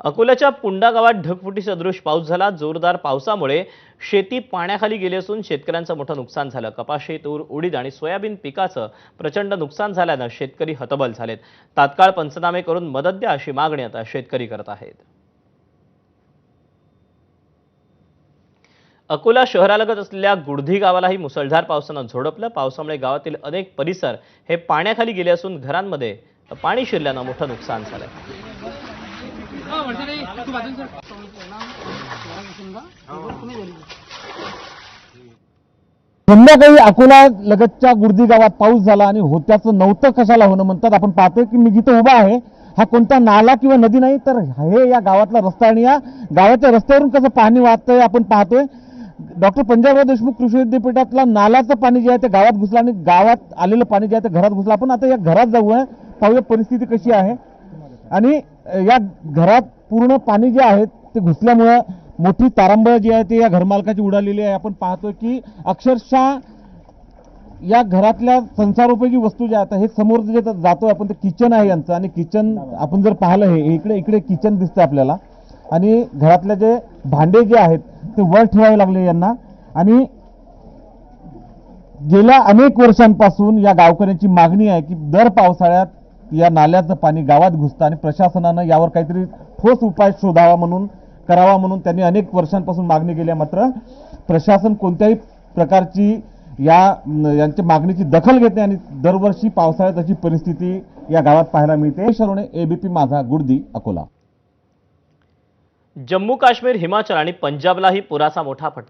अकोल्याच्या पुंडा गावात ढगफुटी सदृश पाऊस झाला। जोरदार पावसामुळे शेती पाण्याखाली गेली असून शेतकऱ्यांचं मोठं नुकसान झालं। कपाशी, तूर, उडीद आणि सोयाबीन पिकाचं प्रचंड नुकसान झाल्यानं शेतकरी हतबल झालेत। तात्काळ पंचनामे करून मदत द्या अशी मागणी आता शेतकरी करत आहेत। अकोला शहरालगत असलेल्या गुडधी गावालाही मुसळधार पावसानं झोडपलं। पावसामुळे गावातील अनेक परिसर हे पाण्याखाली गेले असून घरांमध्ये पाणी शिरल्यानं मोठं नुकसान झालं। संध्याकाळी अकोला लगतच्या गुडधी गावात पाऊस झाला आणि होत्याचं नव्हतं कशाला होणं म्हणतात। आपण पाहतोय की मी जिथे उभा आहे हा कोणता नाला किंवा नदी नाही, तर हे या गावातला रस्ता आणि या गावाच्या रस्त्यावरून कसं पाणी वाहतंय आपण पाहतोय। डॉक्टर पंजाबराव देशमुख कृषी विद्यापीठातला नालाचं पाणी जे आहे ते गावात घुसलं आणि गावात आलेलं पाणी जे आहे ते घरात घुसलं। आपण आता या घरात जाऊया, पाहूया परिस्थिती कशी आहे। आणि या घरात पूर्ण पाणी जे आहे ते घुसल्यामुळे मोठी तारांबळ जी आहे ते या घरमालकाची उडालेली आहे। आपण पाहतोय की अक्षरशः या घरातल्या संसारोपयोगी वस्तू ज्या आहेत, हे समोर जे जातोय आपण, ते किचन आहे यांचं आणि किचन आपण जर पाहिलं हे इकडे किचन दिसतंय आपल्याला आणि घरातले जे भांडे जे आहेत ते वर ठेवावे लागले यांना। आणि गेल्या अनेक वर्षांपासून या गावकऱ्यांची मागणी आहे की दर पावसाळ्यात या नाल्याचं पाणी गावात घुसतं आणि प्रशासनानं यावर काहीतरी ठोस उपाय शोधावा म्हणून करावा म्हणून त्यांनी अनेक वर्षांपासून मागणी केली आहे। मात्र प्रशासन कोणत्याही प्रकारची यांच्या मागणीची दखल घेत नाही आणि दरवर्षी पावसाळ्यात अशी परिस्थिती या गावात पाहायला मिळते। शरोणे, एबीपी माझा, गुडधी, अकोला। जम्मू काश्मीर, हिमाचल आणि पंजाबलाही पुराचा मोठा फटका